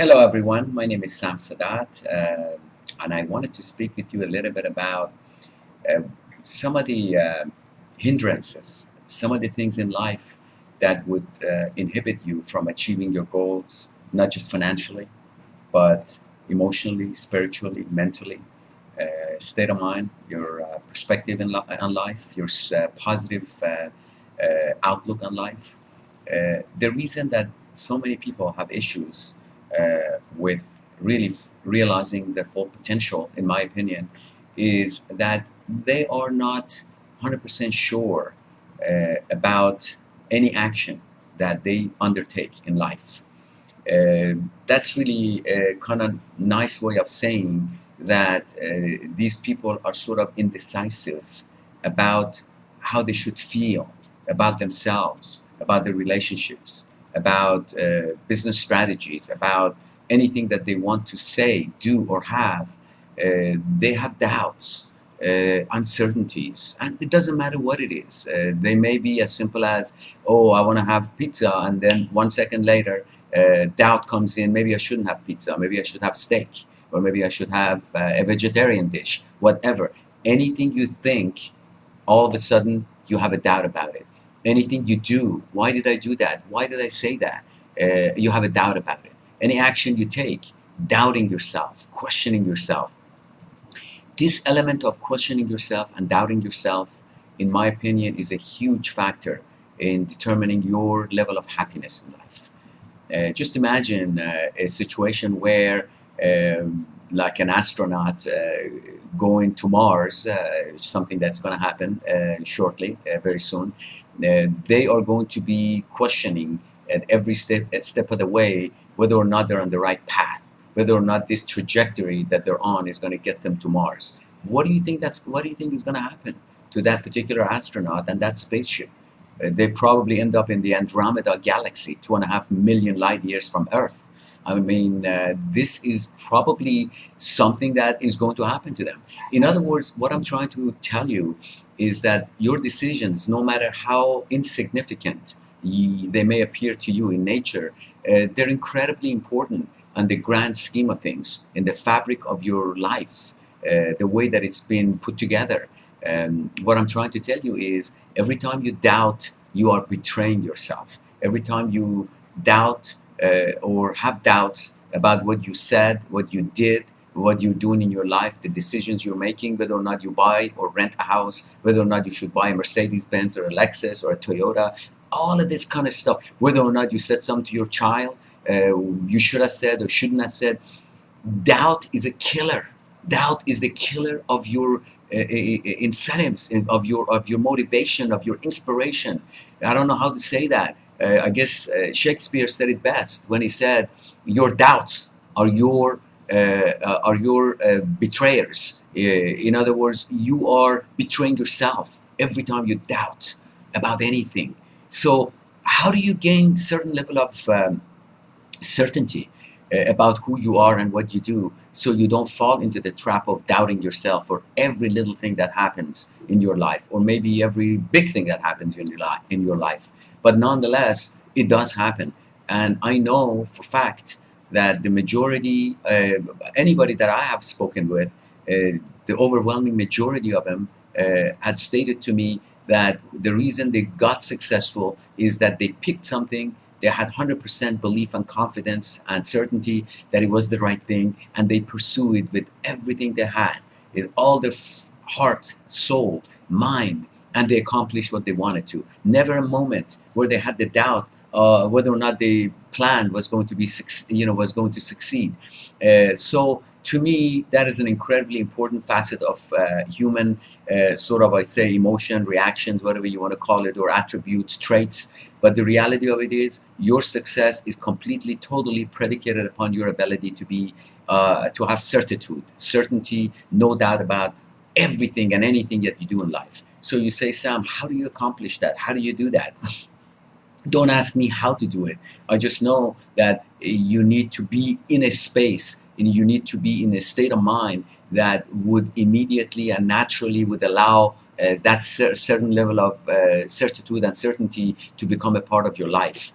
Hello, everyone. My name is Sam Sadat, and I wanted to speak with you a little bit about uh, some of the hindrances, some of the things in life that would inhibit you from achieving your goals, not just financially, but emotionally, spiritually, mentally, state of mind, your perspective on life, your positive outlook on life. The reason that so many people have issues with really realizing their full potential, in my opinion, is that they are not 100% sure about any action that they undertake in life. That's really a kind of nice way of saying that these people are sort of indecisive about how they should feel about themselves, about their relationships, about business strategies, about anything that they want to say, do, or have. They have doubts, uncertainties, and it doesn't matter what it is. They may be as simple as, oh, I want to have pizza, and then 1 second later, doubt comes in. Maybe I shouldn't have pizza. Maybe I should have steak, or maybe I should have a vegetarian dish. Whatever. Anything you think, all of a sudden you have a doubt about it. Anything you do, why did I do that? Why did I say that? You have a doubt about it. Any action you take, doubting yourself, questioning yourself. This element of questioning yourself and doubting yourself, in my opinion, is a huge factor in determining your level of happiness in life. Just imagine a situation where, like an astronaut going to Mars, something that's going to happen shortly, very soon. They are going to be questioning at every step of the way whether or not they're on the right path, whether or not this trajectory that they're on is going to get them to Mars. What do you think is going to happen to that particular astronaut and that spaceship? They probably end up in the Andromeda galaxy, 2.5 million light years from Earth. I mean, this is probably something that is going to happen to them. In other words, what I'm trying to tell you is that your decisions, no matter how insignificant they may appear to you in nature, they're incredibly important on the grand scheme of things, in the fabric of your life, the way that it's been put together. What I'm trying to tell you is every time you doubt, you are betraying yourself. Every time you doubt or have doubts about what you said, what you did, what you're doing in your life, the decisions you're making, whether or not you buy or rent a house, whether or not you should buy a Mercedes Benz or a Lexus or a Toyota, all of this kind of stuff, whether or not you said something to your child you should have said or shouldn't have said. Doubt is a killer. Doubt is the killer of your incentives, of your motivation, of your inspiration. I don't know how to say that. I guess Shakespeare said it best when he said, "Your doubts are your betrayers." In other words, you are betraying yourself every time you doubt about anything. So, how do you gain certain level of certainty about who you are and what you do, so you don't fall into the trap of doubting yourself for every little thing that happens in your life, or maybe every big thing that happens in your life. But nonetheless, it does happen. And I know for fact that the majority, anybody that I have spoken with, the overwhelming majority of them had stated to me that the reason they got successful is that they picked something. They had 100% belief and confidence and certainty that it was the right thing, and they pursued it with everything they had, with all their heart, soul, mind, and they accomplished what they wanted to. Never a moment where they had the doubt whether or not the plan was going to be, was going to succeed. So to me, that is an incredibly important facet of human sort of, I say, emotion, reactions, whatever you want to call it, or attributes, traits. But the reality of it is, your success is completely, totally predicated upon your ability to have certitude, certainty, no doubt about everything and anything that you do in life. So you say, Sam, how do you accomplish that? How do you do that? Don't ask me how to do it. I just know that you need to be in a space and you need to be in a state of mind that would immediately and naturally would allow that certain level of certitude and certainty to become a part of your life.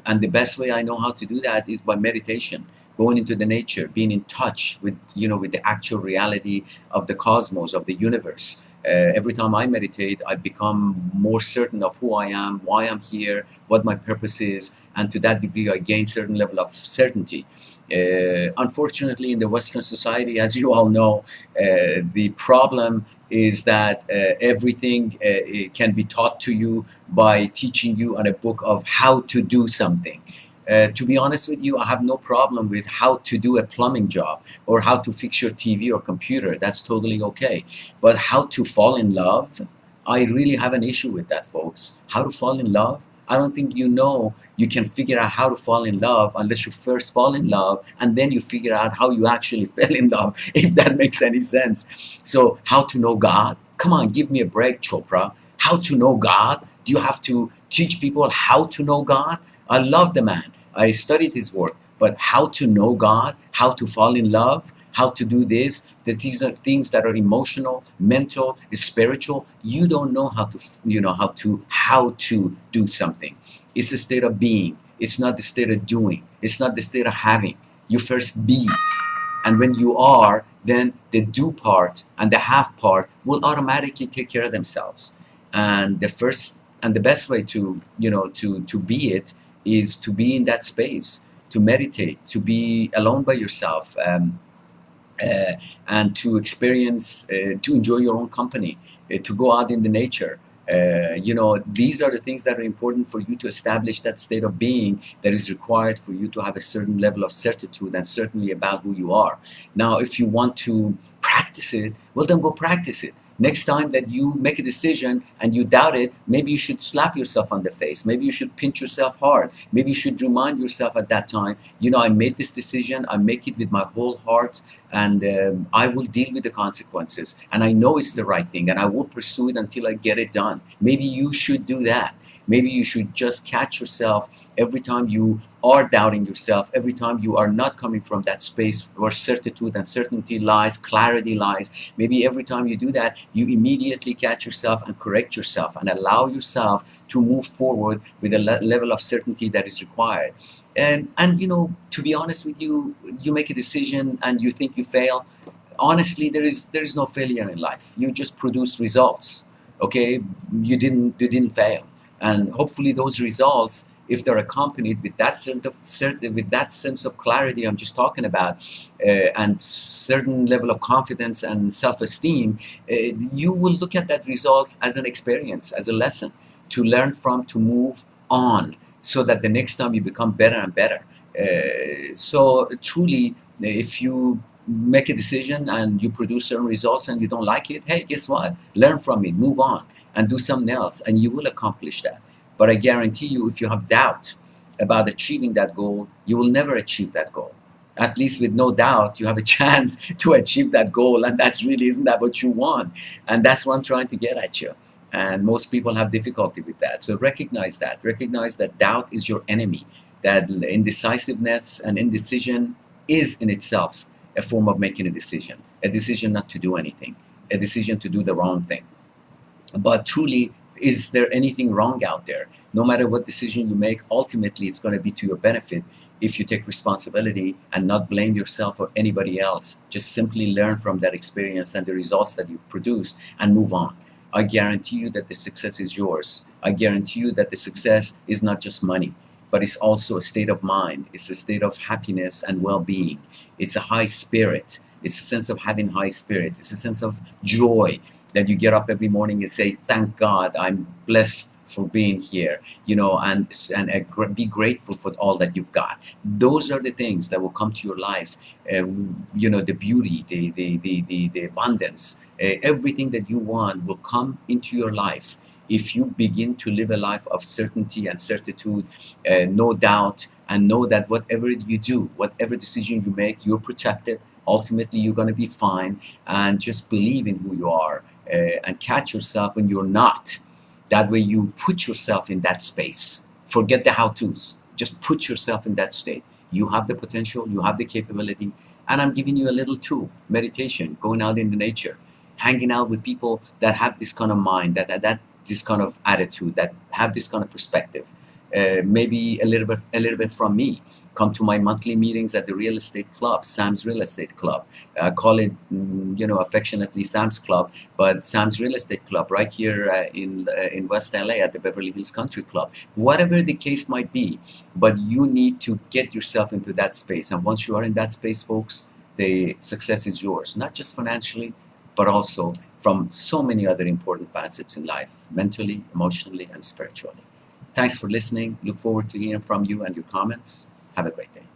And the best way I know how to do that is by meditation, going into the nature, being in touch with, with the actual reality of the cosmos, of the universe. Every time I meditate, I become more certain of who I am, why I'm here, what my purpose is, and to that degree, I gain certain level of certainty. Unfortunately, in the Western society, as you all know, the problem is that everything it can be taught to you by teaching you on a book of how to do something. To be honest with you, I have no problem with how to do a plumbing job or how to fix your TV or computer. That's totally okay. But how to fall in love, I really have an issue with that, folks. How to fall in love? I don't think you can figure out how to fall in love unless you first fall in love and then you figure out how you actually fell in love, if that makes any sense. So, how to know God? Come on, give me a break, Chopra. How to know God? Do you have to teach people how to know God? I love the man. I studied his work, but how to know God, how to fall in love, how to do this, that these are things that are emotional, mental, spiritual. You don't know how to do something. It's a state of being. It's not the state of doing. It's not the state of having. You first be. And when you are, then the do part and the have part will automatically take care of themselves. And the best way to be it is to be in that space, to meditate, to be alone by yourself, uh, and to experience, to enjoy your own company, to go out in the nature. These are the things that are important for you to establish that state of being that is required for you to have a certain level of certitude and certainly about who you are. Now, if you want to practice it, well, then go practice it. Next time that you make a decision and you doubt it, maybe you should slap yourself on the face. Maybe you should pinch yourself hard. Maybe you should remind yourself at that time, I made this decision. I make it with my whole heart, and I will deal with the consequences. And I know it's the right thing, and I will pursue it until I get it done. Maybe you should do that. Maybe you should just catch yourself every time you are doubting yourself, every time you are not coming from that space where certitude and certainty lies, clarity lies. Maybe every time you do that, you immediately catch yourself and correct yourself and allow yourself to move forward with a level of certainty that is required. And to be honest with you, you make a decision and you think you fail. Honestly, there is no failure in life. You just produce results. Okay, you didn't fail, and hopefully those results, if they're accompanied with that sense of clarity I'm just talking about, and certain level of confidence and self-esteem, you will look at that results as an experience, as a lesson to learn from, to move on, so that the next time you become better and better. So truly, if you make a decision and you produce certain results and you don't like it, hey, guess what? Learn from it, move on, and do something else, and you will accomplish that. But I guarantee you, if you have doubt about achieving that goal, you will never achieve that goal. At least with no doubt, you have a chance to achieve that goal, and that's really, isn't that what you want? And that's what I'm trying to get at you. And most people have difficulty with that. So recognize that. Recognize that doubt is your enemy. That indecisiveness and indecision is in itself a form of making a decision not to do anything, a decision to do the wrong thing. But truly, is there anything wrong out there? No matter what decision you make, ultimately it's going to be to your benefit if you take responsibility and not blame yourself or anybody else. Just simply learn from that experience and the results that you've produced and move on. I guarantee you that the success is yours. I guarantee you that the success is not just money, but it's also a state of mind. It's a state of happiness and well-being. It's a high spirit. It's a sense of having high spirit. It's a sense of joy that you get up every morning and say, thank God, I'm blessed for being here, and be grateful for all that you've got. Those are the things that will come to your life. The beauty, the abundance, everything that you want will come into your life if you begin to live a life of certainty and certitude, no doubt, and know that whatever you do, whatever decision you make, you're protected. Ultimately, you're going to be fine, and just believe in who you are, and catch yourself when you're not. That way you put yourself in that space. Forget the how-tos. Just put yourself in that state. You have the potential, you have the capability, and I'm giving you a little tool: meditation, going out in the nature, hanging out with people that have this kind of mind, that this kind of attitude, that have this kind of perspective. maybe a little bit from me. Come to my monthly meetings at the Real Estate Club, Sam's Real Estate Club. I call it, affectionately Sam's Club, but Sam's Real Estate Club right here in West LA at the Beverly Hills Country Club. Whatever the case might be, but you need to get yourself into that space. And once you are in that space, folks, the success is yours, not just financially, but also from so many other important facets in life, mentally, emotionally, and spiritually. Thanks for listening. Look forward to hearing from you and your comments. Have a great day.